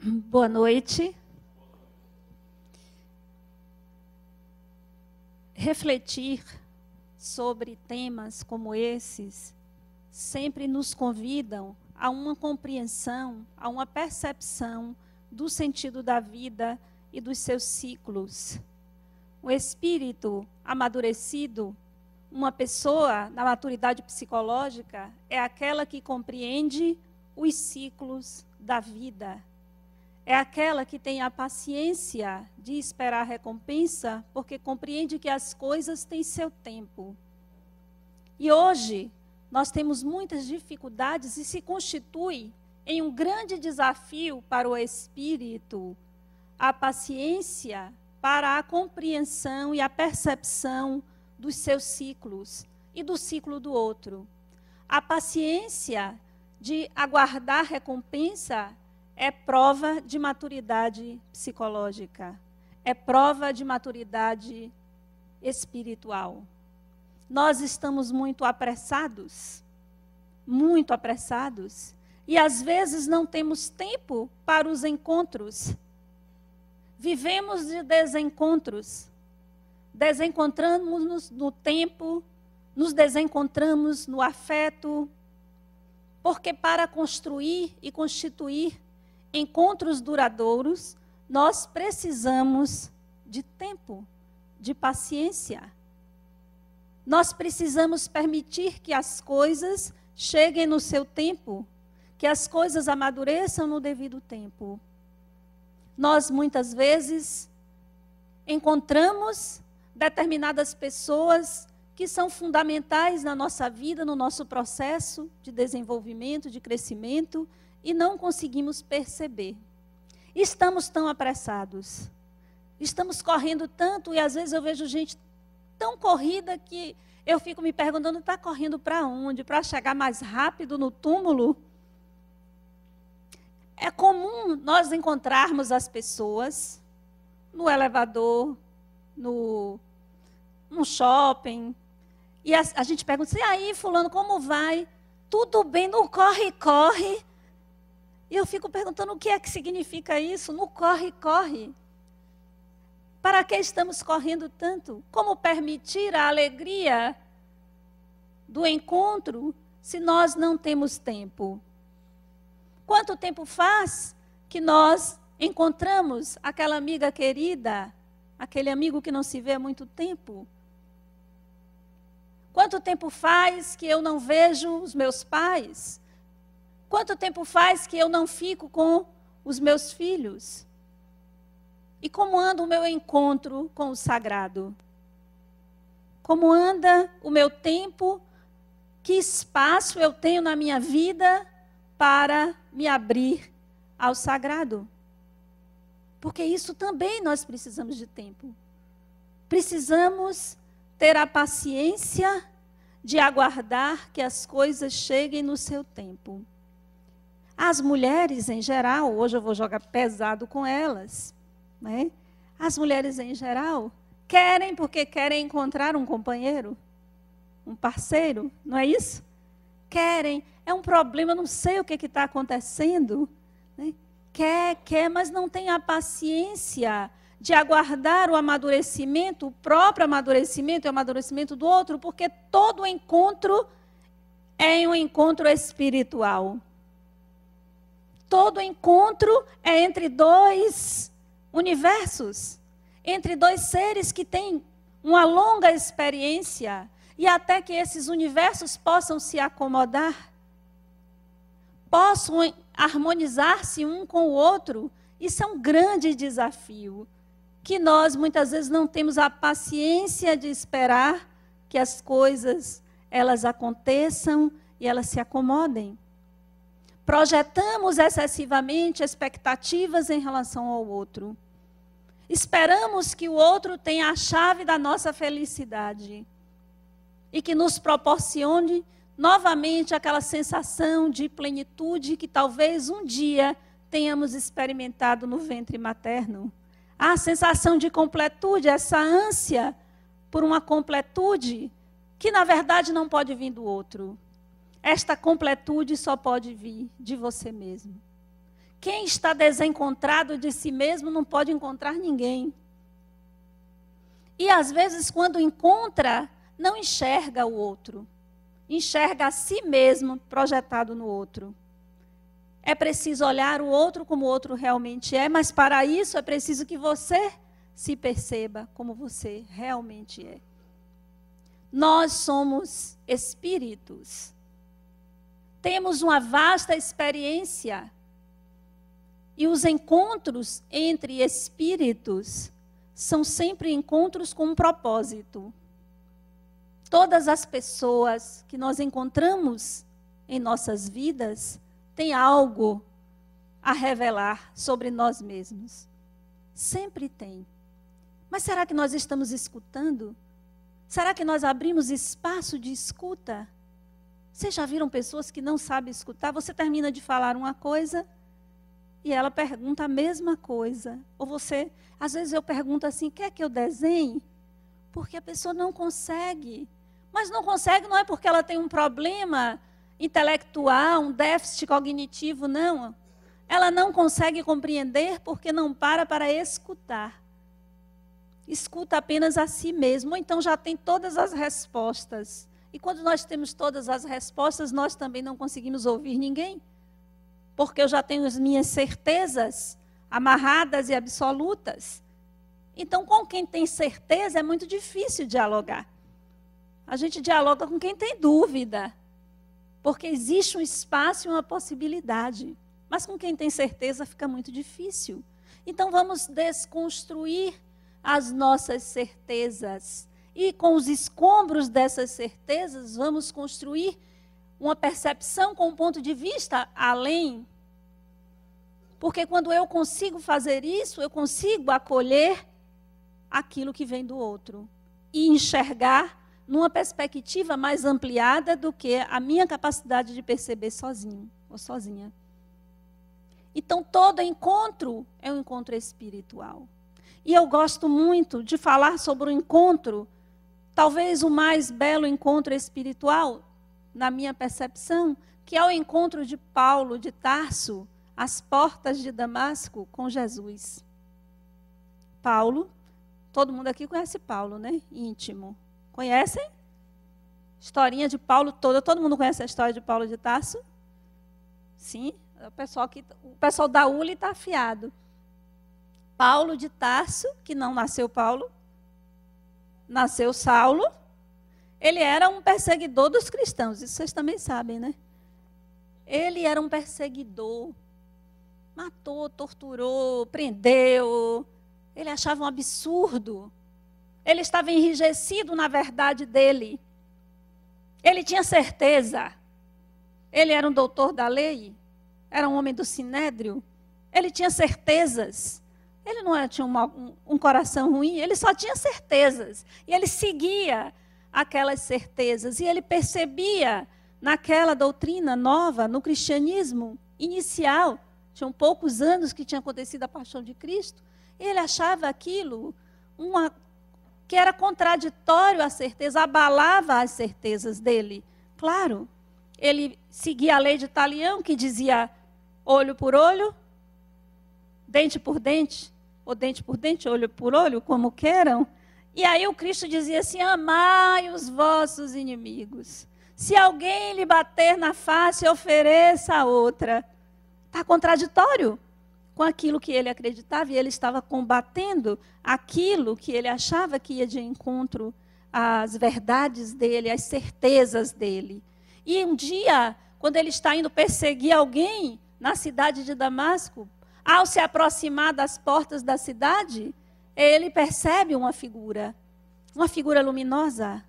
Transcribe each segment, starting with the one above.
Boa noite. Refletir sobre temas como esses sempre nos convidam a uma compreensão, a uma percepção do sentido da vida e dos seus ciclos. O espírito amadurecido, uma pessoa na maturidade psicológica, é aquela que compreende os ciclos da vida. É aquela que tem a paciência de esperar a recompensa, porque compreende que as coisas têm seu tempo. E hoje, nós temos muitas dificuldades e se constitui em um grande desafio para o espírito a paciência para a compreensão e a percepção dos seus ciclos e do ciclo do outro. A paciência de aguardar recompensa é prova de maturidade psicológica, é prova de maturidade espiritual. Nós estamos muito apressados, e às vezes não temos tempo para os encontros. Vivemos de desencontros, desencontramos-nos no tempo, nos desencontramos no afeto, porque para construir e constituir encontros duradouros, nós precisamos de tempo, de paciência. Nós precisamos permitir que as coisas cheguem no seu tempo, que as coisas amadureçam no devido tempo. Nós, muitas vezes, encontramos determinadas pessoas que são fundamentais na nossa vida, no nosso processo de desenvolvimento, de crescimento, e não conseguimos perceber. Estamos tão apressados, estamos correndo tanto, e às vezes eu vejo gente tão corrida que eu fico me perguntando, está correndo para onde? Para chegar mais rápido no túmulo? É comum nós encontrarmos as pessoas no elevador, no shopping, e a gente pergunta, e aí, fulano, como vai? Tudo bem, no corre-corre. E eu fico perguntando o que é que significa isso, no corre-corre. Para que estamos correndo tanto? Como permitir a alegria do encontro se nós não temos tempo? Quanto tempo faz que nós encontramos aquela amiga querida, aquele amigo que não se vê há muito tempo? Quanto tempo faz que eu não vejo os meus pais? Quanto tempo faz que eu não fico com os meus filhos? E como anda o meu encontro com o sagrado? Como anda o meu tempo? Que espaço eu tenho na minha vida para me abrir ao sagrado? Porque isso também nós precisamos de tempo. Precisamos ter a paciência de aguardar que as coisas cheguem no seu tempo. As mulheres em geral, hoje eu vou jogar pesado com elas, né? As mulheres em geral querem porque querem encontrar um companheiro, um parceiro, não é isso? Querem, é um problema, não sei o que está acontecendo, né? Quer, mas não tem a paciência de aguardar o amadurecimento, o próprio amadurecimento e o amadurecimento do outro, porque todo encontro é um encontro espiritual. Todo encontro é entre dois universos, entre dois seres que têm uma longa experiência, e até que esses universos possam se acomodar, possam harmonizar-se um com o outro. Isso é um grande desafio, que nós muitas vezes não temos a paciência de esperar que as coisas elas aconteçam e elas se acomodem. Projetamos excessivamente expectativas em relação ao outro. Esperamos que o outro tenha a chave da nossa felicidade e que nos proporcione novamente aquela sensação de plenitude que talvez um dia tenhamos experimentado no ventre materno. A sensação de completude, essa ânsia por uma completude que na verdade não pode vir do outro. Esta completude só pode vir de você mesmo. Quem está desencontrado de si mesmo não pode encontrar ninguém. E às vezes, quando encontra, não enxerga o outro. Enxerga a si mesmo projetado no outro. É preciso olhar o outro como o outro realmente é, mas para isso é preciso que você se perceba como você realmente é. Nós somos espíritos. Temos uma vasta experiência. E os encontros entre espíritos são sempre encontros com um propósito. Todas as pessoas que nós encontramos em nossas vidas têm algo a revelar sobre nós mesmos. Sempre tem. Mas será que nós estamos escutando? Será que nós abrimos espaço de escuta? Vocês já viram pessoas que não sabem escutar? Você termina de falar uma coisa e ela pergunta a mesma coisa. Ou você, às vezes eu pergunto assim, quer que eu desenhe? Porque a pessoa não consegue. Mas não consegue não é porque ela tem um problema intelectual, um déficit cognitivo, não. Ela não consegue compreender porque não para escutar. Escuta apenas a si mesmo, ou então já tem todas as respostas. E quando nós temos todas as respostas, nós também não conseguimos ouvir ninguém. Porque eu já tenho as minhas certezas amarradas e absolutas. Então, com quem tem certeza, é muito difícil dialogar. A gente dialoga com quem tem dúvida. Porque existe um espaço e uma possibilidade. Mas com quem tem certeza, fica muito difícil. Então, vamos desconstruir as nossas certezas. E com os escombros dessas certezas, vamos construir uma percepção com um ponto de vista além. Porque quando eu consigo fazer isso, eu consigo acolher aquilo que vem do outro. E enxergar numa perspectiva mais ampliada do que a minha capacidade de perceber sozinho ou sozinha. Então, todo encontro é um encontro espiritual. E eu gosto muito de falar sobre o encontro, talvez o mais belo encontro espiritual, na minha percepção, que é o encontro de Paulo de Tarso, às portas de Damasco, com Jesus. Paulo, todo mundo aqui conhece Paulo, né? Íntimo. Conhecem? Historinha de Paulo toda. Todo mundo conhece a história de Paulo de Tarso? Sim, o pessoal da ULI está afiado. Paulo de Tarso, que não nasceu Paulo, nasceu Saulo. Ele era um perseguidor dos cristãos, isso vocês também sabem, né? Ele era um perseguidor. Matou, torturou, prendeu. Ele achava um absurdo. Ele estava enrijecido na verdade dele. Ele tinha certeza. Ele era um doutor da lei. Era um homem do sinédrio. Ele tinha certezas. Ele não tinha um coração ruim, ele só tinha certezas. E ele seguia aquelas certezas. E ele percebia naquela doutrina nova, no cristianismo inicial, tinham poucos anos que tinha acontecido a paixão de Cristo, ele achava aquilo que era contraditório à certeza, abalava as certezas dele. Claro, ele seguia a lei de Talião, que dizia olho por olho, dente por dente, ou dente por dente, olho por olho, como queiram. E aí o Cristo dizia assim, amai os vossos inimigos. Se alguém lhe bater na face, ofereça a outra. Está contraditório com aquilo que ele acreditava, e ele estava combatendo aquilo que ele achava que ia de encontro às verdades dele, às certezas dele. E um dia, quando ele está indo perseguir alguém na cidade de Damasco, ao se aproximar das portas da cidade, ele percebe uma figura luminosa.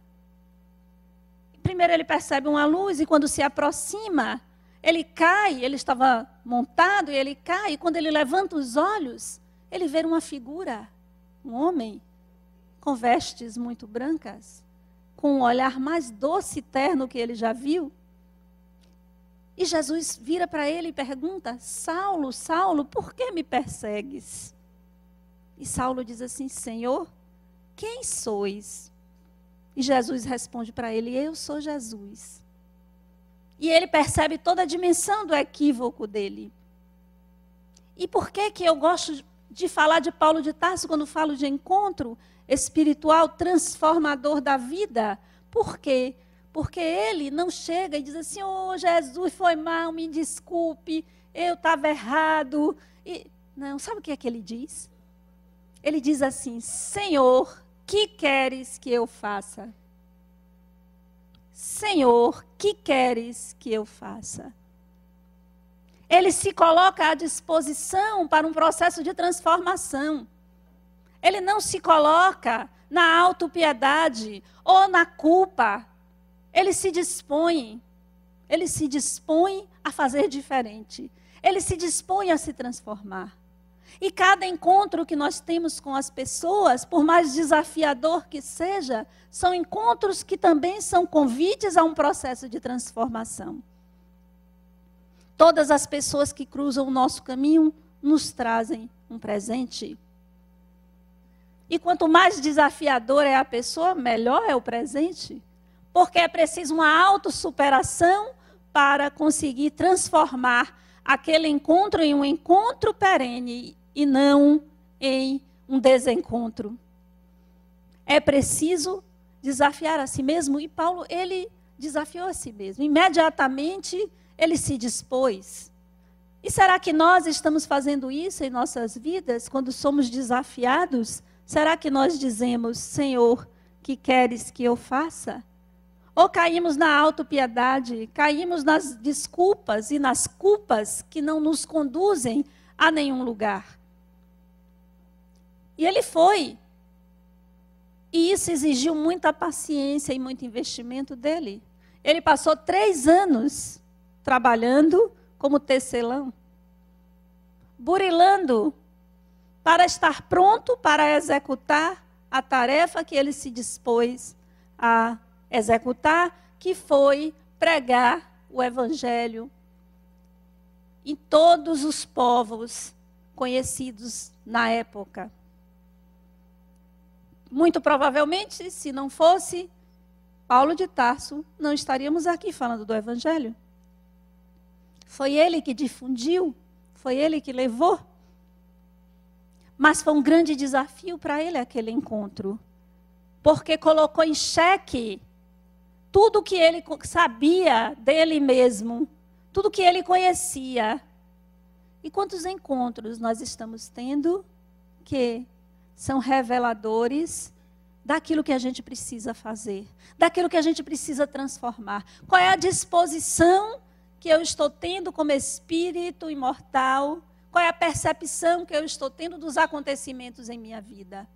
Primeiro ele percebe uma luz, e quando se aproxima, ele cai, ele estava montado, e ele cai, e quando ele levanta os olhos, ele vê uma figura, um homem, com vestes muito brancas, com um olhar mais doce e terno que ele já viu. E Jesus vira para ele e pergunta, Saulo, Saulo, por que me persegues? E Saulo diz assim, Senhor, quem sois? E Jesus responde para ele, eu sou Jesus. E ele percebe toda a dimensão do equívoco dele. E por que eu gosto de falar de Paulo de Tarso quando falo de encontro espiritual transformador da vida? Por quê? Porque ele não chega e diz assim, ô Jesus, foi mal, me desculpe, eu estava errado. Não, sabe o que é que ele diz? Ele diz assim, Senhor, que queres que eu faça? Senhor, que queres que eu faça? Ele se coloca à disposição para um processo de transformação. Ele não se coloca na autopiedade ou na culpa. Ele se dispõe a fazer diferente. Ele se dispõe a se transformar. E cada encontro que nós temos com as pessoas, por mais desafiador que seja, são encontros que também são convites a um processo de transformação. Todas as pessoas que cruzam o nosso caminho nos trazem um presente. E quanto mais desafiador é a pessoa, melhor é o presente. Porque é preciso uma autossuperação para conseguir transformar aquele encontro em um encontro perene e não em um desencontro. É preciso desafiar a si mesmo. E Paulo, ele desafiou a si mesmo. Imediatamente, ele se dispôs. E será que nós estamos fazendo isso em nossas vidas, quando somos desafiados? Será que nós dizemos, Senhor, que queres que eu faça? Ou caímos na autopiedade, caímos nas desculpas e nas culpas que não nos conduzem a nenhum lugar? E ele foi. E isso exigiu muita paciência e muito investimento dele. Ele passou 3 anos trabalhando como tecelão, burilando para estar pronto para executar a tarefa que ele se dispôs a executar, que foi pregar o evangelho em todos os povos conhecidos na época. Muito provavelmente, se não fosse Paulo de Tarso, não estaríamos aqui falando do evangelho. Foi ele que difundiu, foi ele que levou. Mas foi um grande desafio para ele aquele encontro, porque colocou em xeque tudo que ele sabia dele mesmo, tudo que ele conhecia. E quantos encontros nós estamos tendo que são reveladores daquilo que a gente precisa fazer, daquilo que a gente precisa transformar? Qual é a disposição que eu estou tendo como espírito imortal? Qual é a percepção que eu estou tendo dos acontecimentos em minha vida?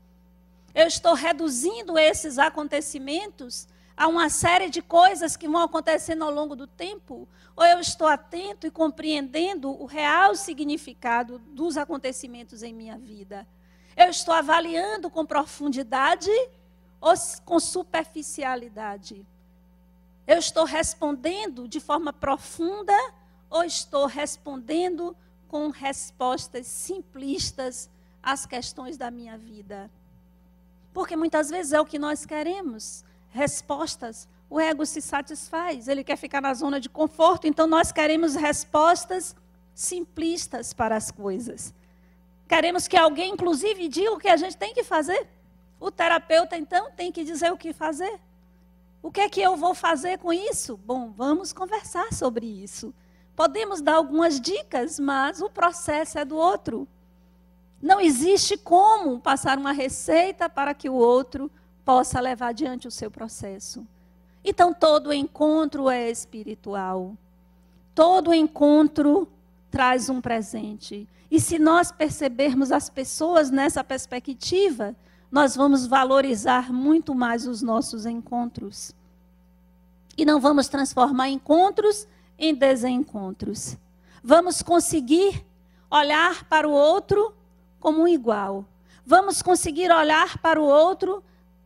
Eu estou reduzindo esses acontecimentos a uma série de coisas que vão acontecendo ao longo do tempo? Ou eu estou atento e compreendendo o real significado dos acontecimentos em minha vida? Eu estou avaliando com profundidade ou com superficialidade? Eu estou respondendo de forma profunda ou estou respondendo com respostas simplistas às questões da minha vida? Porque muitas vezes é o que nós queremos, respostas. O ego se satisfaz, ele quer ficar na zona de conforto, então nós queremos respostas simplistas para as coisas. Queremos que alguém, inclusive, diga o que a gente tem que fazer. O terapeuta, então, tem que dizer o que fazer. O que é que eu vou fazer com isso? Bom, vamos conversar sobre isso. Podemos dar algumas dicas, mas o processo é do outro. Não existe como passar uma receita para que o outro possa levar adiante o seu processo. Então, todo encontro é espiritual. Todo encontro traz um presente. E se nós percebermos as pessoas nessa perspectiva, nós vamos valorizar muito mais os nossos encontros. E não vamos transformar encontros em desencontros. Vamos conseguir olhar para o outro como um igual. Vamos conseguir olhar para o outro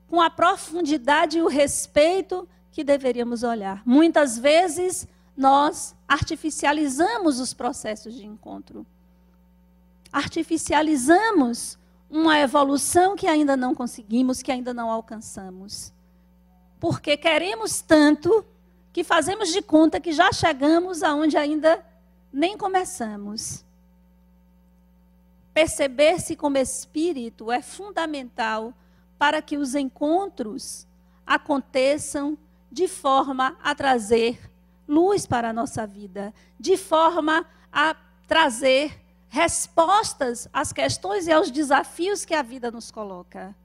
com a profundidade e o respeito que deveríamos olhar. Muitas vezes, nós artificializamos os processos de encontro. Artificializamos uma evolução que ainda não conseguimos, que ainda não alcançamos. Porque queremos tanto que fazemos de conta que já chegamos aonde ainda nem começamos. perceber-se como espírito é fundamental para que os encontros aconteçam de forma a trazer luz para a nossa vida, de forma a trazer respostas às questões e aos desafios que a vida nos coloca.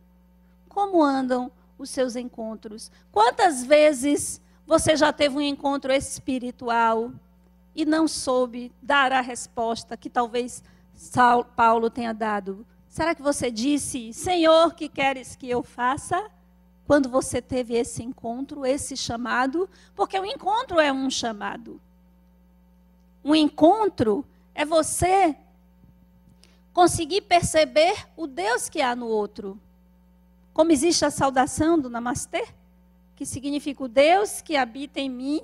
Como andam os seus encontros? Quantas vezes você já teve um encontro espiritual e não soube dar a resposta que talvez Paulo tenha dado? Será que você disse, Senhor, que queres que eu faça? Quando você teve esse encontro, esse chamado, porque o encontro é um chamado. Um encontro é você conseguir perceber o Deus que há no outro. Como existe a saudação do Namastê, que significa o Deus que habita em mim,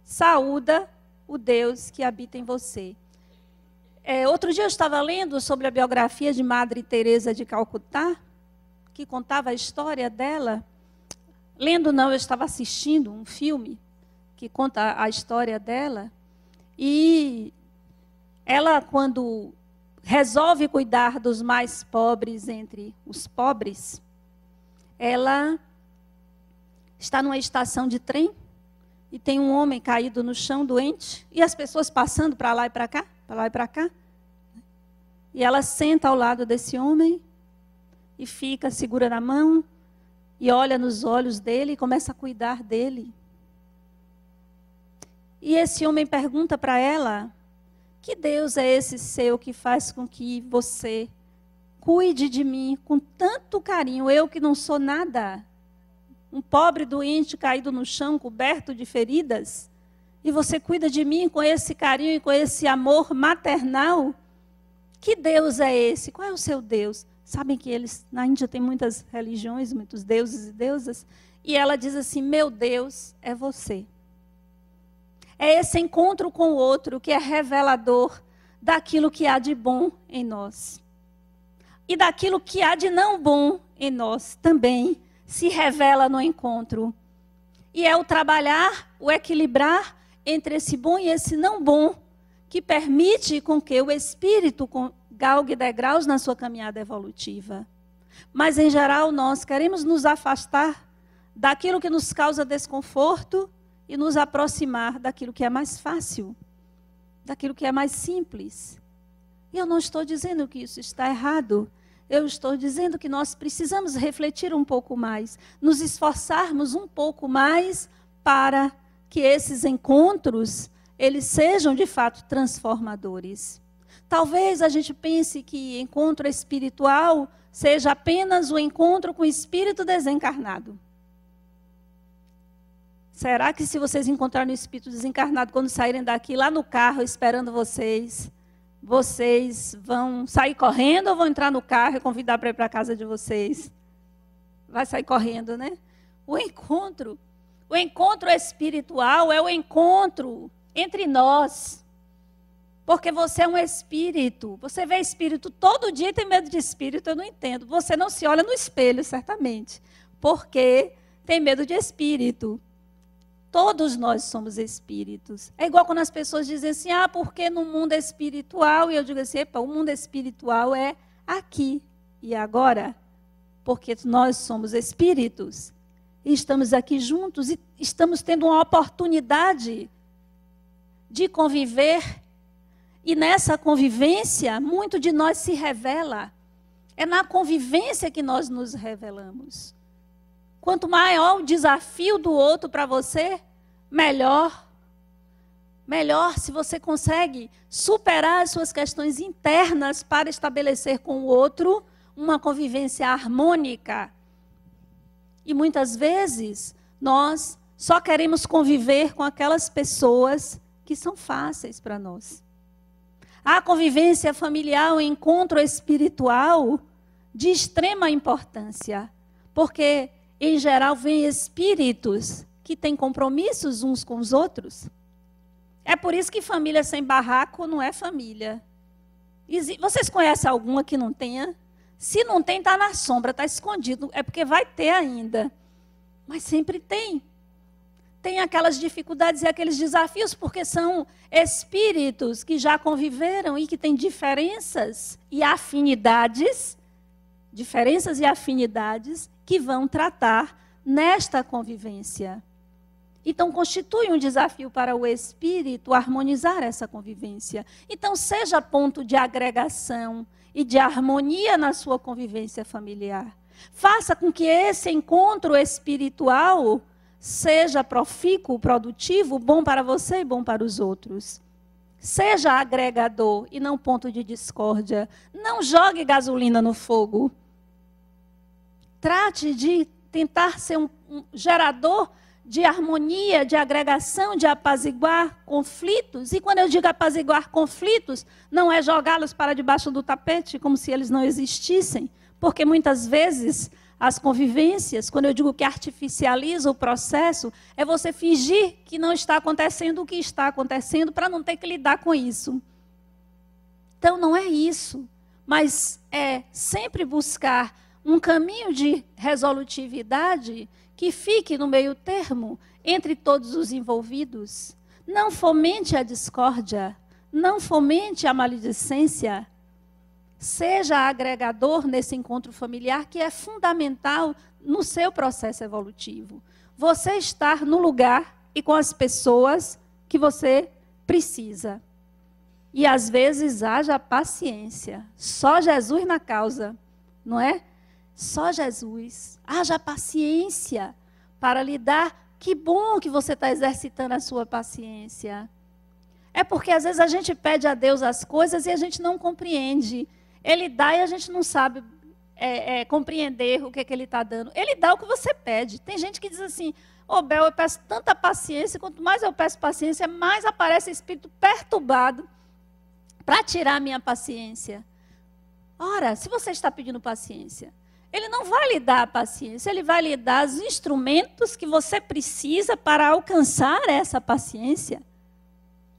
saúda o Deus que habita em você. Outro dia eu estava lendo sobre a biografia de Madre Teresa de Calcutá, que contava a história dela. Lendo não, eu estava assistindo um filme que conta a história dela. E ela, quando resolve cuidar dos mais pobres entre os pobres, ela está numa estação de trem e tem um homem caído no chão doente e as pessoas passando para lá e para cá, para lá e para cá. E ela senta ao lado desse homem e fica, segura na mão e olha nos olhos dele e começa a cuidar dele. E esse homem pergunta para ela, que Deus é esse seu que faz com que você cuide de mim com tanto carinho, eu que não sou nada, um pobre doente caído no chão, coberto de feridas, e você cuida de mim com esse carinho e com esse amor maternal? Que Deus é esse? Qual é o seu Deus? Sabem que eles, na Índia tem muitas religiões, muitos deuses e deusas, e ela diz assim, meu Deus é você. É esse encontro com o outro que é revelador daquilo que há de bom em nós. E daquilo que há de não bom em nós também se revela no encontro. E é o trabalhar, o equilibrar entre esse bom e esse não bom que permite com que o espírito galgue degraus na sua caminhada evolutiva. Mas, em geral, nós queremos nos afastar daquilo que nos causa desconforto e nos aproximar daquilo que é mais fácil, daquilo que é mais simples. E eu não estou dizendo que isso está errado. Eu estou dizendo que nós precisamos refletir um pouco mais, nos esforçarmos um pouco mais para que esses encontros, eles sejam de fato transformadores. Talvez a gente pense que encontro espiritual seja apenas o encontro com o espírito desencarnado. Será que se vocês encontrarem o espírito desencarnado, quando saírem daqui, lá no carro, esperando vocês vão sair correndo ou vão entrar no carro e convidar para ir para a casa de vocês? Vai sair correndo, né? O encontro espiritual é o encontro entre nós. Porque você é um espírito. Você vê espírito todo dia e tem medo de espírito, eu não entendo. Você não se olha no espelho, certamente, porque tem medo de espírito. Todos nós somos espíritos. É igual quando as pessoas dizem assim, porque no mundo espiritual, e eu digo assim, o mundo espiritual é aqui e agora, porque nós somos espíritos, e estamos aqui juntos, e estamos tendo uma oportunidade de conviver, e nessa convivência, muito de nós se revela. É na convivência que nós nos revelamos. Quanto maior o desafio do outro para você, melhor. Melhor se você consegue superar as suas questões internas para estabelecer com o outro uma convivência harmônica. E muitas vezes nós só queremos conviver com aquelas pessoas que são fáceis para nós. A convivência familiar, o encontro espiritual de extrema importância, porque em geral, vêm espíritos que têm compromissos uns com os outros. É por isso que família sem barraco não é família. Vocês conhecem alguma que não tenha? Se não tem, está na sombra, está escondido. É porque vai ter ainda. Mas sempre tem. tem aquelas dificuldades e aqueles desafios, porque são espíritos que já conviveram e que têm diferenças e afinidades que vão tratar nesta convivência. Então, constitui um desafio para o espírito harmonizar essa convivência. Então, seja ponto de agregação e de harmonia na sua convivência familiar. Faça com que esse encontro espiritual seja profícuo, produtivo, bom para você e bom para os outros. Seja agregador e não ponto de discórdia. Não jogue gasolina no fogo. Trate de tentar ser um gerador de harmonia, de agregação, de apaziguar conflitos. E quando eu digo apaziguar conflitos, não é jogá-los para debaixo do tapete, como se eles não existissem. Porque muitas vezes as convivências, quando eu digo que artificializa o processo, é você fingir que não está acontecendo o que está acontecendo para não ter que lidar com isso. Então não é isso, mas é sempre buscar um caminho de resolutividade que fique no meio termo entre todos os envolvidos. Não fomente a discórdia, não fomente a maledicência. Seja agregador nesse encontro familiar que é fundamental no seu processo evolutivo. Você estar no lugar e com as pessoas que você precisa. E às vezes haja paciência. Só Jesus na causa, não é? Só Jesus. Haja paciência para lidar. Que bom que você está exercitando a sua paciência. É porque às vezes a gente pede a Deus as coisas e a gente não compreende. Ele dá e a gente não sabe compreender o que Ele está dando. Ele dá o que você pede. Tem gente que diz assim, Bel, eu peço tanta paciência, quanto mais eu peço paciência, mais aparece espírito perturbado para tirar a minha paciência. Ora, se você está pedindo paciência, Ele não vai lhe dar a paciência, Ele vai lhe dar os instrumentos que você precisa para alcançar essa paciência.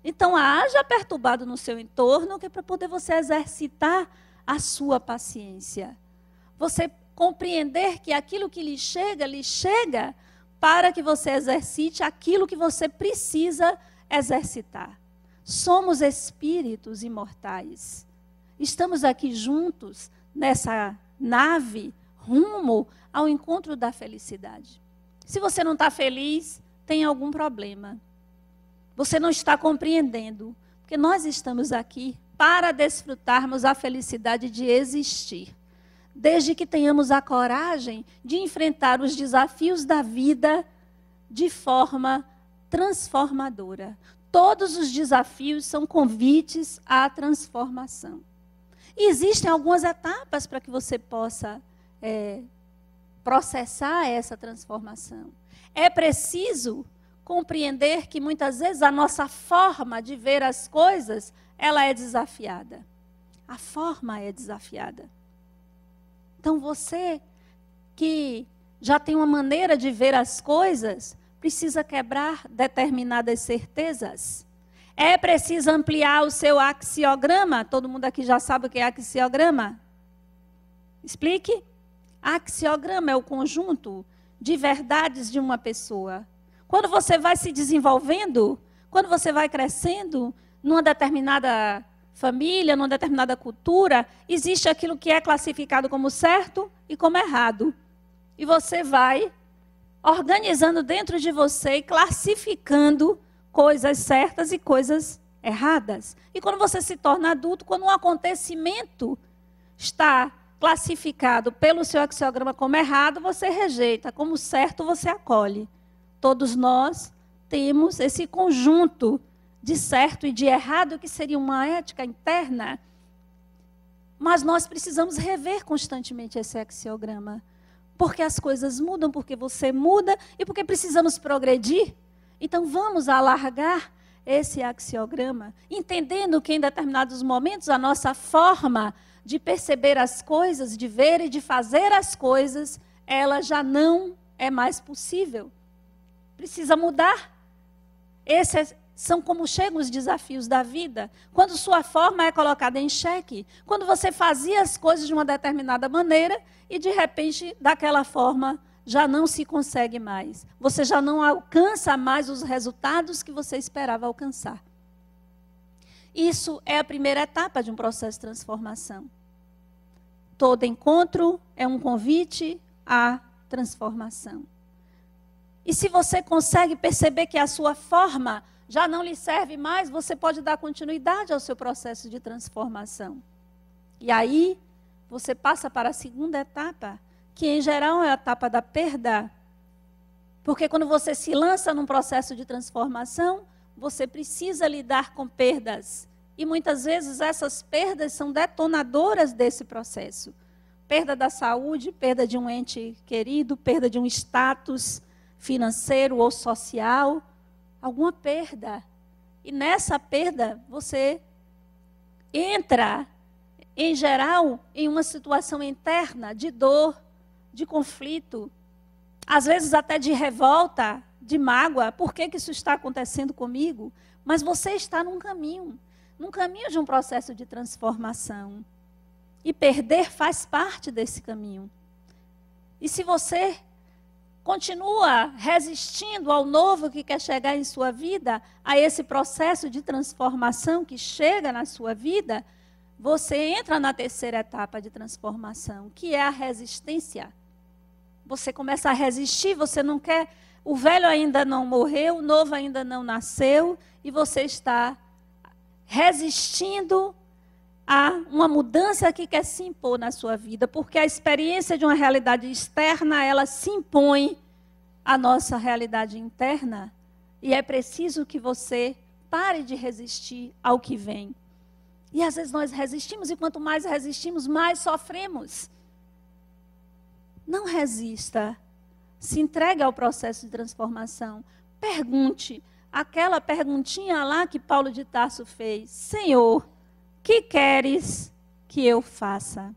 Então, haja perturbado no seu entorno, que é para poder você exercitar a sua paciência. Você compreender que aquilo que lhe chega para que você exercite aquilo que você precisa exercitar. Somos espíritos imortais. Estamos aqui juntos nessa nave rumo ao encontro da felicidade. Se você não está feliz, tem algum problema. Você não está compreendendo, porque nós estamos aqui para desfrutarmos a felicidade de existir. Desde que tenhamos a coragem de enfrentar os desafios da vida de forma transformadora. Todos os desafios são convites à transformação. E existem algumas etapas para que você possa processar essa transformação. É preciso compreender que muitas vezes a nossa forma de ver as coisas, ela é desafiada. A forma é desafiada. Então você que já tem uma maneira de ver as coisas, precisa quebrar determinadas certezas. É preciso ampliar o seu axiograma. Todo mundo aqui já sabe o que é axiograma? Explique. Axiograma é o conjunto de verdades de uma pessoa. Quando você vai se desenvolvendo, quando você vai crescendo numa determinada família, numa determinada cultura, existe aquilo que é classificado como certo e como errado. E você vai organizando dentro de você e classificando coisas certas e coisas erradas. E quando você se torna adulto, quando um acontecimento está classificado pelo seu axiograma como errado, você rejeita, como certo você acolhe. Todos nós temos esse conjunto de certo e de errado, que seria uma ética interna, mas nós precisamos rever constantemente esse axiograma, porque as coisas mudam, porque você muda e porque precisamos progredir. Então vamos alargar esse axiograma, entendendo que em determinados momentos a nossa forma de perceber as coisas, de ver e de fazer as coisas, ela já não é mais possível. Precisa mudar. Esses são como chegam os desafios da vida. Quando sua forma é colocada em xeque, quando você fazia as coisas de uma determinada maneira e de repente daquela forma já não se consegue mais. Você já não alcança mais os resultados que você esperava alcançar. Isso é a primeira etapa de um processo de transformação. Todo encontro é um convite à transformação. E se você consegue perceber que a sua forma já não lhe serve mais, você pode dar continuidade ao seu processo de transformação. E aí, você passa para a segunda etapa, que em geral é a etapa da perda. Porque quando você se lança num processo de transformação, você precisa lidar com perdas. E muitas vezes essas perdas são detonadoras desse processo. Perda da saúde, perda de um ente querido, perda de um status financeiro ou social, alguma perda. E nessa perda você entra, em geral, em uma situação interna de dor, de conflito, às vezes até de revolta, de mágoa. Por que isso está acontecendo comigo? Mas você está num caminho de um processo de transformação. E perder faz parte desse caminho. E se você continua resistindo ao novo que quer chegar em sua vida, a esse processo de transformação que chega na sua vida, você entra na terceira etapa de transformação, que é a resistência. Você começa a resistir, você não quer, o velho ainda não morreu, o novo ainda não nasceu, e você está resistindo a uma mudança que quer se impor na sua vida, porque a experiência de uma realidade externa, ela se impõe à nossa realidade interna, e é preciso que você pare de resistir ao que vem. E às vezes nós resistimos, e quanto mais resistimos, mais sofremos. Não resista, se entregue ao processo de transformação. Pergunte, aquela perguntinha lá que Paulo de Tarso fez: Senhor, que queres que eu faça?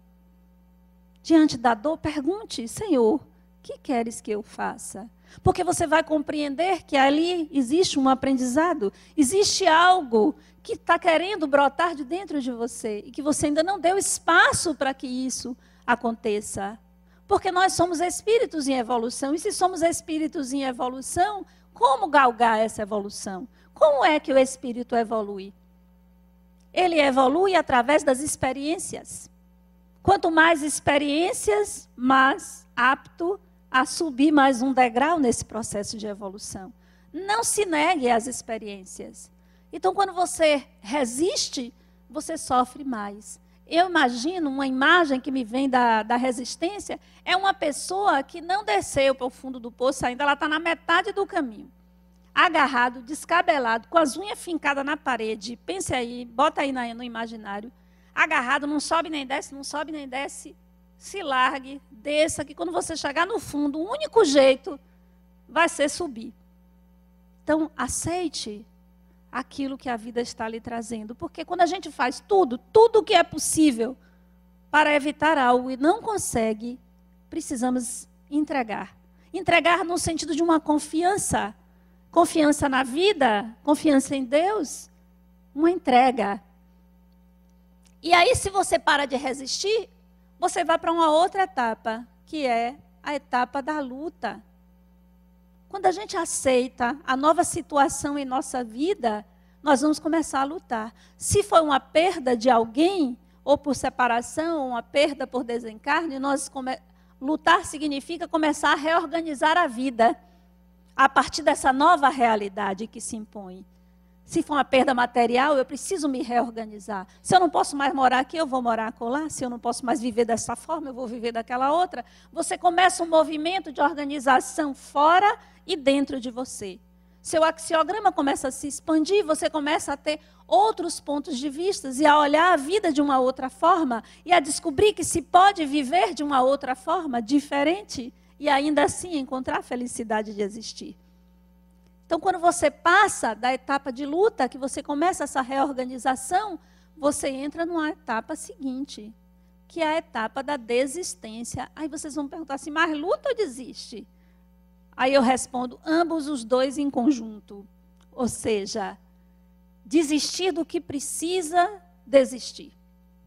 Diante da dor, pergunte: Senhor, que queres que eu faça? Porque você vai compreender que ali existe um aprendizado, existe algo que está querendo brotar de dentro de você e que você ainda não deu espaço para que isso aconteça. Porque nós somos espíritos em evolução, e se somos espíritos em evolução, como galgar essa evolução? Como é que o espírito evolui? Ele evolui através das experiências. Quanto mais experiências, mais apto a subir mais um degrau nesse processo de evolução. Não se negue às experiências. Então, quando você resiste, você sofre mais. Eu imagino, uma imagem que me vem da resistência, é uma pessoa que não desceu para o fundo do poço ainda, ela está na metade do caminho. Agarrado, descabelado, com as unhas fincadas na parede. Pense aí, bota aí no imaginário. Agarrado, não sobe nem desce, não sobe nem desce. Se largue, desça, que quando você chegar no fundo, o único jeito vai ser subir. Então, aceite aquilo que a vida está lhe trazendo. Porque quando a gente faz tudo o que é possível para evitar algo e não consegue, precisamos entregar. Entregar no sentido de uma confiança. Confiança na vida, confiança em Deus, uma entrega. E aí, se você para de resistir, você vai para uma outra etapa, que é a etapa da luta. Quando a gente aceita a nova situação em nossa vida, nós vamos começar a lutar. Se foi uma perda de alguém, ou por separação, ou uma perda por desencarne, lutar significa começar a reorganizar a vida a partir dessa nova realidade que se impõe. Se for uma perda material, eu preciso me reorganizar. Se eu não posso mais morar aqui, eu vou morar acolá. Se eu não posso mais viver dessa forma, eu vou viver daquela outra. Você começa um movimento de organização fora e dentro de você. Seu axiograma começa a se expandir, você começa a ter outros pontos de vista e a olhar a vida de uma outra forma e a descobrir que se pode viver de uma outra forma, diferente, e ainda assim encontrar a felicidade de existir. Então, quando você passa da etapa de luta, que você começa essa reorganização, você entra numa etapa seguinte, que é a etapa da desistência. Aí vocês vão perguntar assim, mas luta ou desiste? Aí eu respondo, ambos os dois em conjunto. Ou seja, desistir do que precisa desistir.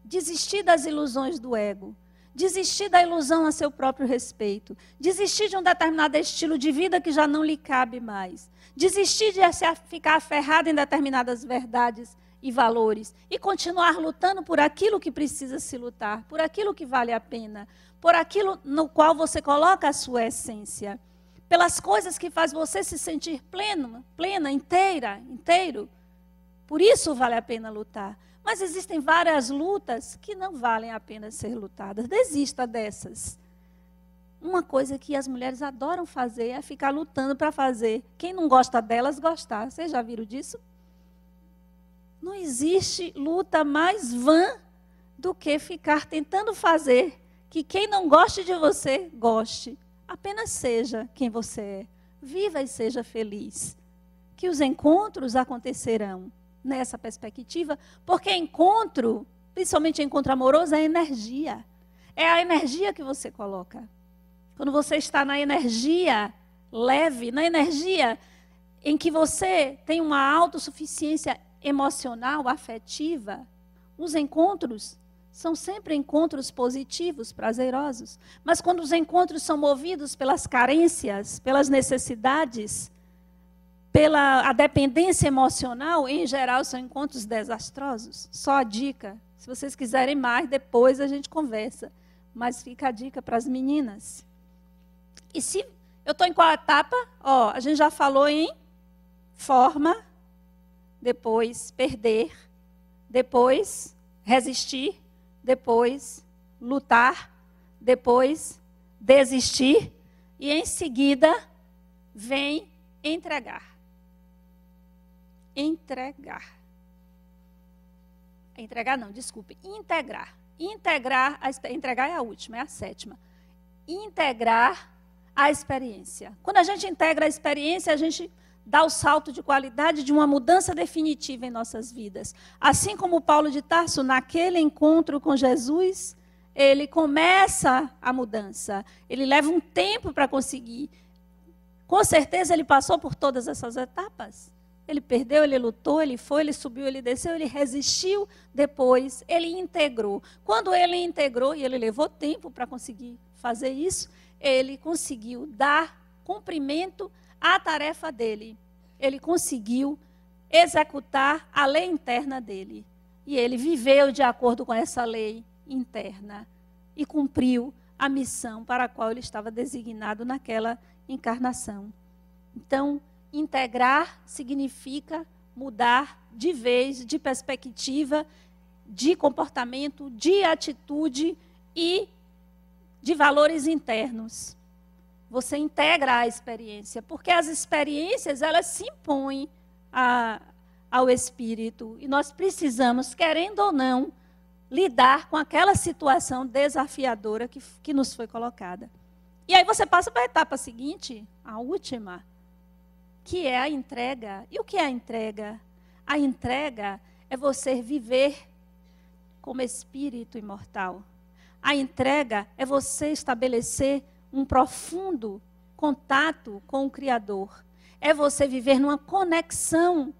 Desistir das ilusões do ego. desistir da ilusão a seu próprio respeito, desistir de um determinado estilo de vida que já não lhe cabe mais, desistir de ficar aferrado em determinadas verdades e valores e continuar lutando por aquilo que precisa se lutar, por aquilo que vale a pena, por aquilo no qual você coloca a sua essência, pelas coisas que faz você se sentir plena, inteiro. Por isso vale a pena lutar. Mas existem várias lutas que não valem a pena ser lutadas. Desista dessas. Uma coisa que as mulheres adoram fazer é ficar lutando para fazer quem não gosta delas gostar. Vocês já viram disso? Não existe luta mais vã do que ficar tentando fazer que quem não goste de você, goste. Apenas seja quem você é. Viva e seja feliz. Que os encontros acontecerão nessa perspectiva, porque encontro, principalmente encontro amoroso, é energia. É a energia que você coloca. Quando você está na energia leve, na energia em que você tem uma autossuficiência emocional, afetiva, os encontros são sempre encontros positivos, prazerosos. Mas quando os encontros são movidos pelas carências, pelas necessidades, pela a dependência emocional, em geral, são encontros desastrosos. Só a dica. Se vocês quiserem mais, depois a gente conversa. Mas fica a dica para as meninas. E se eu estou em qual etapa? A gente já falou em forma, depois perder, depois resistir, depois lutar, depois desistir e em seguida vem entregar. Integrar é a última, é a sétima. Integrar a experiência. Quando a gente integra a experiência, a gente dá o salto de qualidade de uma mudança definitiva em nossas vidas. Assim como Paulo de Tarso, naquele encontro com Jesus, ele começa a mudança. Ele leva um tempo para conseguir. Com certeza ele passou por todas essas etapas. Ele perdeu, ele lutou, ele foi, ele subiu, ele desceu, ele resistiu, depois ele integrou. Quando ele integrou, e ele levou tempo para conseguir fazer isso, ele conseguiu dar cumprimento à tarefa dele. Ele conseguiu executar a lei interna dele. E ele viveu de acordo com essa lei interna e cumpriu a missão para a qual ele estava designado naquela encarnação. Então, integrar significa mudar de vez, de perspectiva, de comportamento, de atitude e de valores internos. Você integra a experiência, porque as experiências, elas se impõem ao espírito. E nós precisamos, querendo ou não, lidar com aquela situação desafiadora que nos foi colocada. E aí você passa para a etapa seguinte, a última, que é a entrega. E o que é a entrega? A entrega é você viver como espírito imortal. A entrega é você estabelecer um profundo contato com o Criador. É você viver numa conexão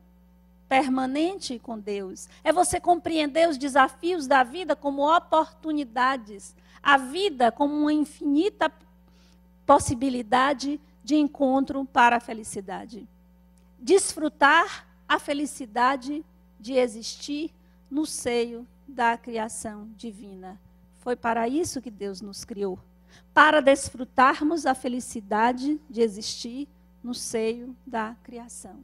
permanente com Deus. É você compreender os desafios da vida como oportunidades. A vida como uma infinita possibilidade de encontro para a felicidade. Desfrutar a felicidade de existir no seio da criação divina. Foi para isso que Deus nos criou. Para desfrutarmos a felicidade de existir no seio da criação.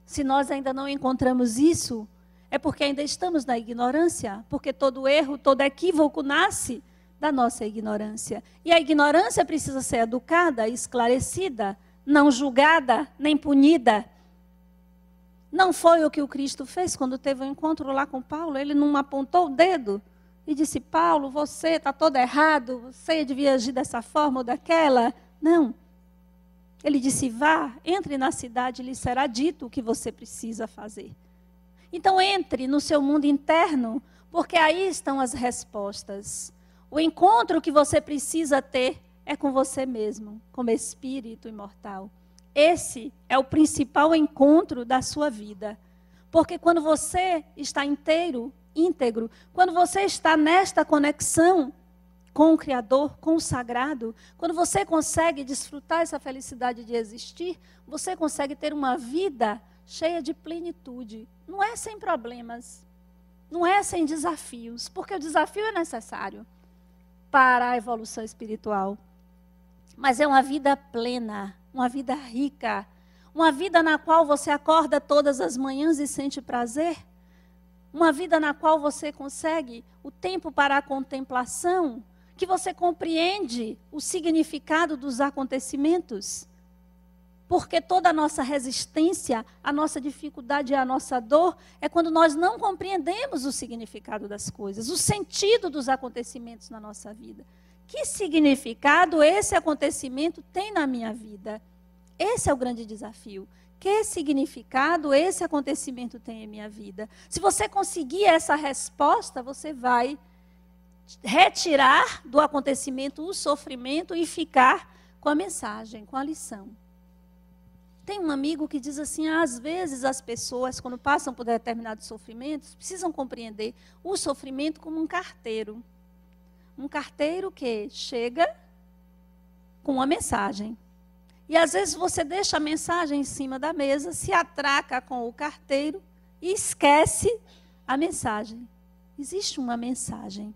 Se nós ainda não encontramos isso, é porque ainda estamos na ignorância, porque todo erro, todo equívoco nasce da nossa ignorância. E a ignorância precisa ser educada, esclarecida, não julgada, nem punida. Não foi o que o Cristo fez quando teve um encontro lá com Paulo. Ele não apontou o dedo e disse, Paulo, você está todo errado, você devia agir dessa forma ou daquela. Não. Ele disse, vá, entre na cidade e lhe será dito o que você precisa fazer. Então entre no seu mundo interno, porque aí estão as respostas. O encontro que você precisa ter é com você mesmo, como espírito imortal. Esse é o principal encontro da sua vida. Porque quando você está íntegro, quando você está nesta conexão com o Criador, com o sagrado, quando você consegue desfrutar essa felicidade de existir, você consegue ter uma vida cheia de plenitude. Não é sem problemas, não é sem desafios, porque o desafio é necessário para a evolução espiritual. Mas é uma vida plena, uma vida rica, uma vida na qual você acorda todas as manhãs e sente prazer, uma vida na qual você consegue o tempo para a contemplação, que você compreende o significado dos acontecimentos. Porque toda a nossa resistência, a nossa dificuldade e a nossa dor é quando nós não compreendemos o significado das coisas, o sentido dos acontecimentos na nossa vida. Que significado esse acontecimento tem na minha vida? Esse é o grande desafio. Que significado esse acontecimento tem em minha vida? Se você conseguir essa resposta, você vai retirar do acontecimento o sofrimento e ficar com a mensagem, com a lição. Tem um amigo que diz assim, às vezes as pessoas, quando passam por determinados sofrimentos, precisam compreender o sofrimento como um carteiro. Um carteiro que chega com uma mensagem. E às vezes você deixa a mensagem em cima da mesa, se atraca com o carteiro e esquece a mensagem. Existe uma mensagem.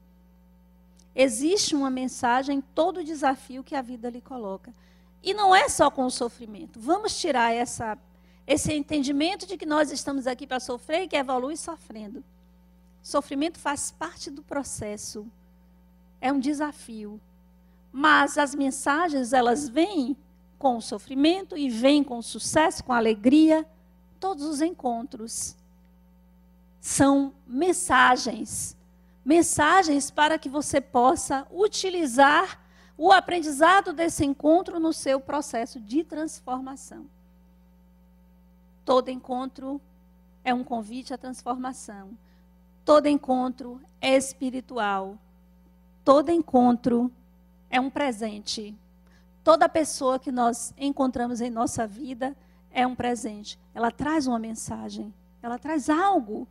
Existe uma mensagem em todo o desafio que a vida lhe coloca. E não é só com o sofrimento. Vamos tirar esse entendimento de que nós estamos aqui para sofrer e que evolui sofrendo. Sofrimento faz parte do processo. É um desafio. Mas as mensagens, elas vêm com o sofrimento e vêm com o sucesso, com a alegria. Todos os encontros são mensagens. Mensagens para que você possa utilizar o aprendizado desse encontro no seu processo de transformação. Todo encontro é um convite à transformação. Todo encontro é espiritual. Todo encontro é um presente. Toda pessoa que nós encontramos em nossa vida é um presente. Ela traz uma mensagem, ela traz algo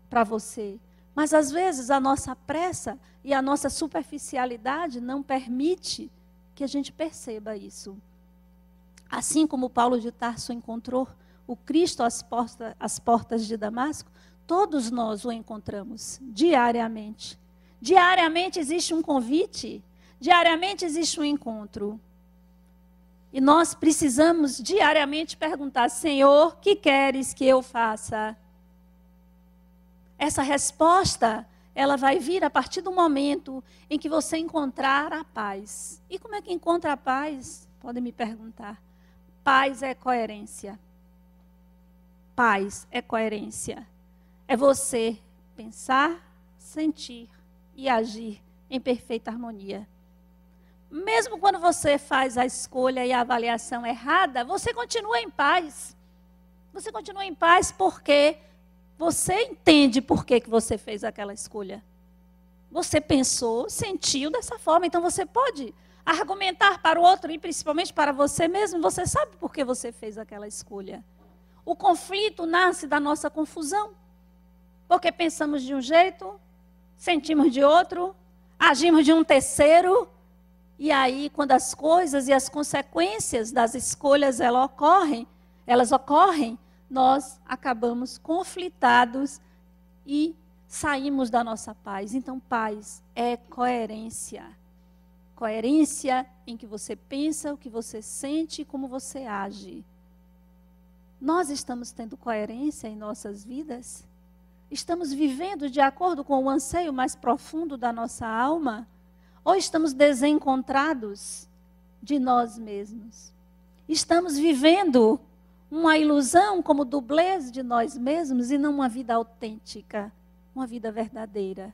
para você. Mas às vezes a nossa pressa e a nossa superficialidade não permite que a gente perceba isso. Assim como Paulo de Tarso encontrou o Cristo às portas de Damasco, todos nós o encontramos diariamente. Diariamente existe um convite, diariamente existe um encontro. E nós precisamos diariamente perguntar, Senhor, o que queres que eu faça? Essa resposta, ela vai vir a partir do momento em que você encontrar a paz. E como é que encontra a paz? Podem me perguntar. Paz é coerência. Paz é coerência. É você pensar, sentir e agir em perfeita harmonia. Mesmo quando você faz a escolha e a avaliação errada, você continua em paz. Você continua em paz porque você entende por que você fez aquela escolha. Você pensou, sentiu dessa forma. Então você pode argumentar para o outro e principalmente para você mesmo. Você sabe por que você fez aquela escolha. O conflito nasce da nossa confusão. Porque pensamos de um jeito, sentimos de outro, agimos de um terceiro. E aí, quando as coisas e as consequências das escolhas elas ocorrem, nós acabamos conflitados e saímos da nossa paz. Então, paz é coerência. Coerência em que você pensa, o que você sente e como você age. Nós estamos tendo coerência em nossas vidas? Estamos vivendo de acordo com o anseio mais profundo da nossa alma? Ou estamos desencontrados de nós mesmos? Estamos vivendo uma ilusão como dublês de nós mesmos e não uma vida autêntica, uma vida verdadeira.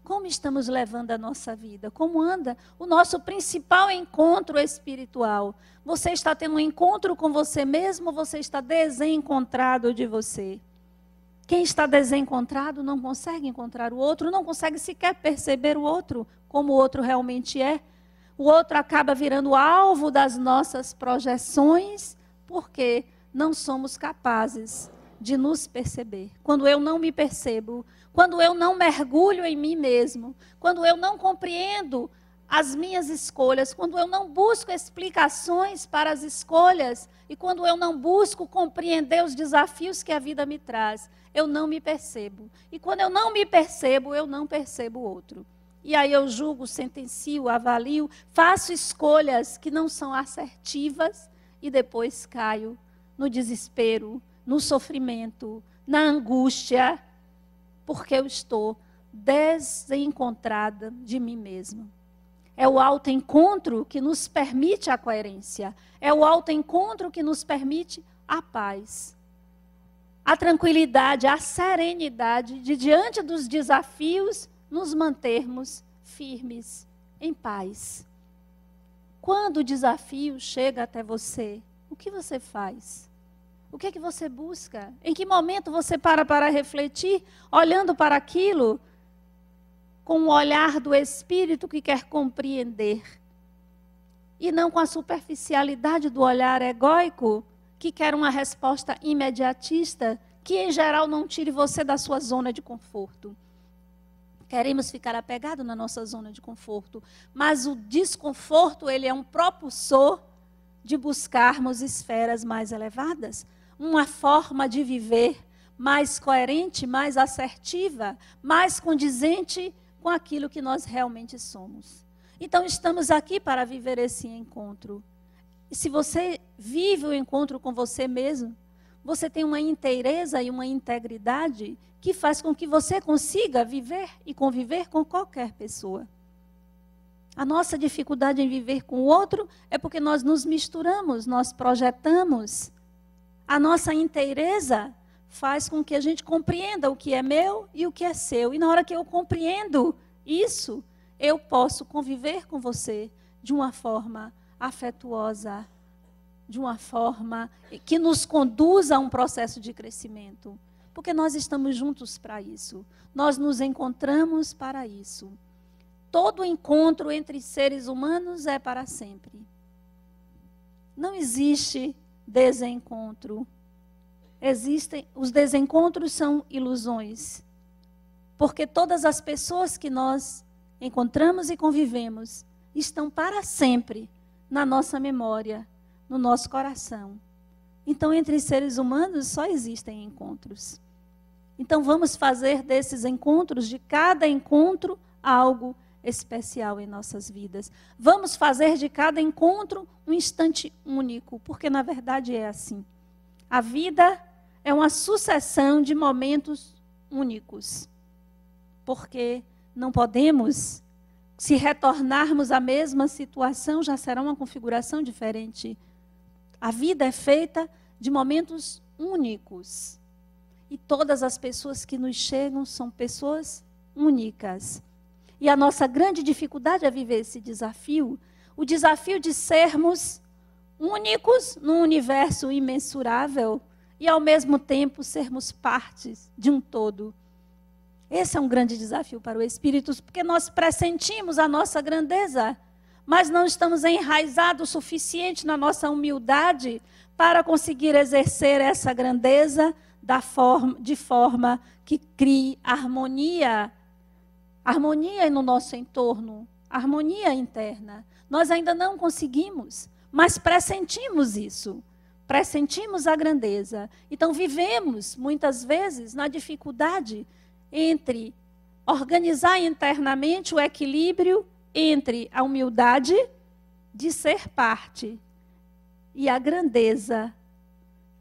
Como estamos levando a nossa vida? Como anda o nosso principal encontro espiritual? Você está tendo um encontro com você mesmo ou você está desencontrado de você? Quem está desencontrado não consegue encontrar o outro, não consegue sequer perceber o outro como o outro realmente é. O outro acaba virando alvo das nossas projeções, porque não somos capazes de nos perceber. Quando eu não me percebo, quando eu não mergulho em mim mesmo, quando eu não compreendo as minhas escolhas, quando eu não busco explicações para as escolhas e quando eu não busco compreender os desafios que a vida me traz, eu não me percebo. E quando eu não me percebo, eu não percebo o outro. E aí eu julgo, sentencio, avalio, faço escolhas que não são assertivas e depois caio no desespero, no sofrimento, na angústia, porque eu estou desencontrada de mim mesma. É o autoencontro que nos permite a coerência. É o autoencontro que nos permite a paz. A tranquilidade, a serenidade de, diante dos desafios, nos mantermos firmes, em paz. Quando o desafio chega até você, o que você faz? O que é que você busca? Em que momento você para refletir, olhando para aquilo com o olhar do Espírito que quer compreender, e não com a superficialidade do olhar egóico, que quer uma resposta imediatista, que em geral não tire você da sua zona de conforto. Queremos ficar apegados na nossa zona de conforto, mas o desconforto, ele é um propulsor de buscarmos esferas mais elevadas, uma forma de viver mais coerente, mais assertiva, mais condizente com aquilo que nós realmente somos. Então, estamos aqui para viver esse encontro. E se você vive o encontro com você mesmo, você tem uma inteireza e uma integridade que faz com que você consiga viver e conviver com qualquer pessoa. A nossa dificuldade em viver com o outro é porque nós nos misturamos, nós projetamos. A nossa inteireza faz com que a gente compreenda o que é meu e o que é seu. E na hora que eu compreendo isso, eu posso conviver com você de uma forma afetuosa, de uma forma que nos conduza a um processo de crescimento. Porque nós estamos juntos para isso. Nós nos encontramos para isso. Todo encontro entre seres humanos é para sempre. Não existe desencontro. Os desencontros são ilusões. Porque todas as pessoas que nós encontramos e convivemos estão para sempre na nossa memória, no nosso coração. Então, entre seres humanos só existem encontros. Então, vamos fazer desses encontros, de cada encontro, algo especial em nossas vidas. Vamos fazer de cada encontro um instante único, porque na verdade é assim. A vida é uma sucessão de momentos únicos. Porque não podemos, se retornarmos à mesma situação, já será uma configuração diferente. A vida é feita de momentos únicos. E todas as pessoas que nos chegam são pessoas únicas. E a nossa grande dificuldade é viver esse desafio. O desafio de sermos únicos num universo imensurável e, ao mesmo tempo, sermos partes de um todo. Esse é um grande desafio para o Espírito, porque nós pressentimos a nossa grandeza, mas não estamos enraizados o suficiente na nossa humildade para conseguir exercer essa grandeza de forma que crie harmonia no nosso entorno, harmonia interna. Nós ainda não conseguimos, mas pressentimos isso, pressentimos a grandeza. Então vivemos, muitas vezes, na dificuldade entre organizar internamente o equilíbrio entre a humildade de ser parte e a grandeza,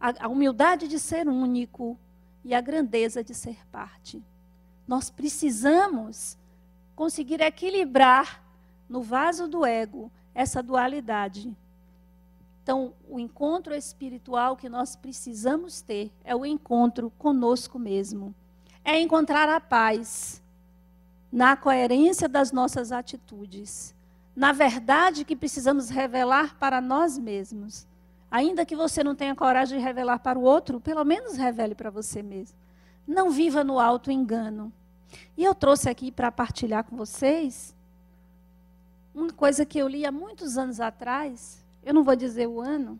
a humildade de ser único e a grandeza de ser parte. Nós precisamos conseguir equilibrar no vaso do ego essa dualidade. Então, o encontro espiritual que nós precisamos ter é o encontro conosco mesmo. É encontrar a paz na coerência das nossas atitudes, na verdade que precisamos revelar para nós mesmos. Ainda que você não tenha coragem de revelar para o outro, pelo menos revele para você mesmo. Não viva no auto-engano. E eu trouxe aqui para partilhar com vocês uma coisa que eu li há muitos anos atrás. Eu não vou dizer o ano,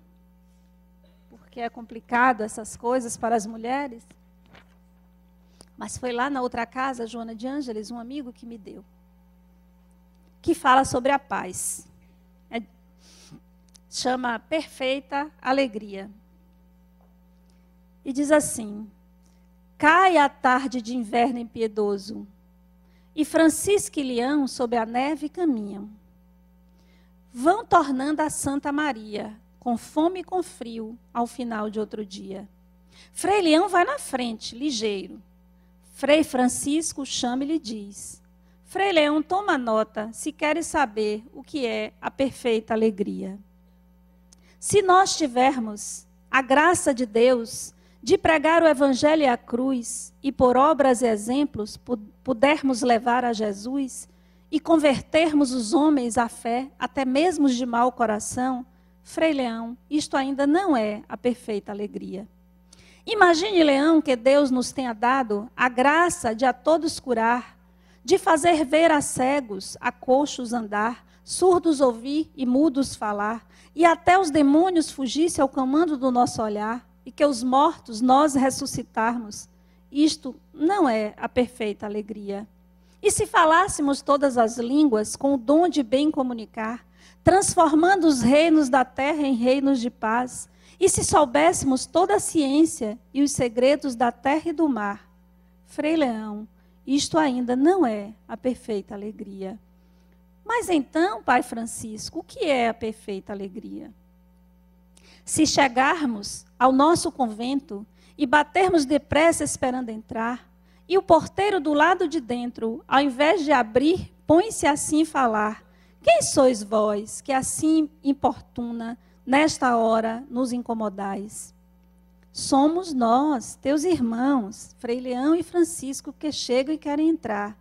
porque que é complicado essas coisas para as mulheres. Mas foi lá na outra casa, Joana de Ângeles, um amigo que me deu. Que fala sobre a paz. Chama Perfeita Alegria. E diz assim: cai a tarde de inverno impiedoso, e Francisco e Leão sob a neve caminham. Vão tornando a Santa Maria, com fome e com frio, ao final de outro dia. Frei Leão vai na frente, ligeiro. Frei Francisco chama e lhe diz: Frei Leão, toma nota, se queres saber o que é a perfeita alegria. Se nós tivermos a graça de Deus de pregar o Evangelho e a cruz, e por obras e exemplos pudermos levar a Jesus e convertermos os homens à fé, até mesmo os de mau coração, Frei Leão, isto ainda não é a perfeita alegria. Imagine, Leão, que Deus nos tenha dado a graça de a todos curar, de fazer ver a cegos, a coxos andar, surdos ouvir e mudos falar, e até os demônios fugissem ao comando do nosso olhar, e que os mortos nós ressuscitarmos. Isto não é a perfeita alegria. E se falássemos todas as línguas com o dom de bem comunicar, transformando os reinos da terra em reinos de paz, e se soubéssemos toda a ciência e os segredos da terra e do mar, Frei Leão, isto ainda não é a perfeita alegria. Mas então, Pai Francisco, o que é a perfeita alegria? Se chegarmos ao nosso convento e batermos depressa esperando entrar, e o porteiro do lado de dentro, ao invés de abrir, põe-se assim a falar: quem sois vós, que assim importuna, nesta hora nos incomodais? Somos nós, teus irmãos, Frei Leão e Francisco, que chegam e querem entrar.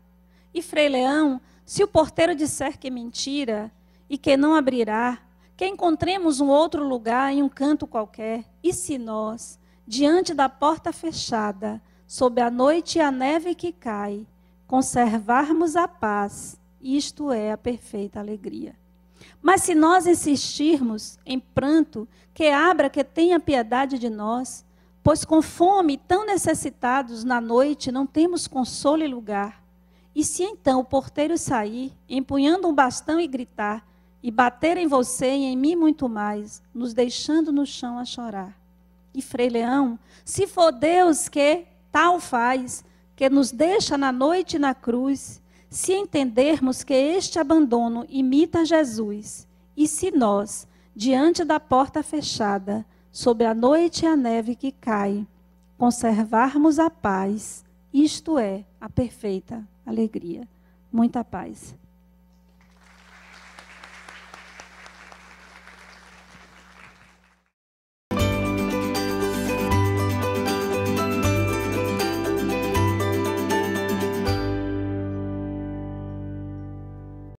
E Frei Leão, se o porteiro disser que é mentira e que não abrirá, que encontremos um outro lugar em um canto qualquer, e se nós, diante da porta fechada, sob a noite e a neve que cai, conservarmos a paz, isto é a perfeita alegria. Mas se nós insistirmos em pranto, que abra, que tenha piedade de nós, pois com fome tão necessitados na noite não temos consolo e lugar. E se então o porteiro sair, empunhando um bastão e gritar, e bater em você e em mim muito mais, nos deixando no chão a chorar. E Frei Leão, se for Deus que tal faz, que nos deixa na noite na cruz, se entendermos que este abandono imita Jesus, e se nós, diante da porta fechada, sob a noite e a neve que cai, conservarmos a paz, isto é a perfeita alegria. Muita paz.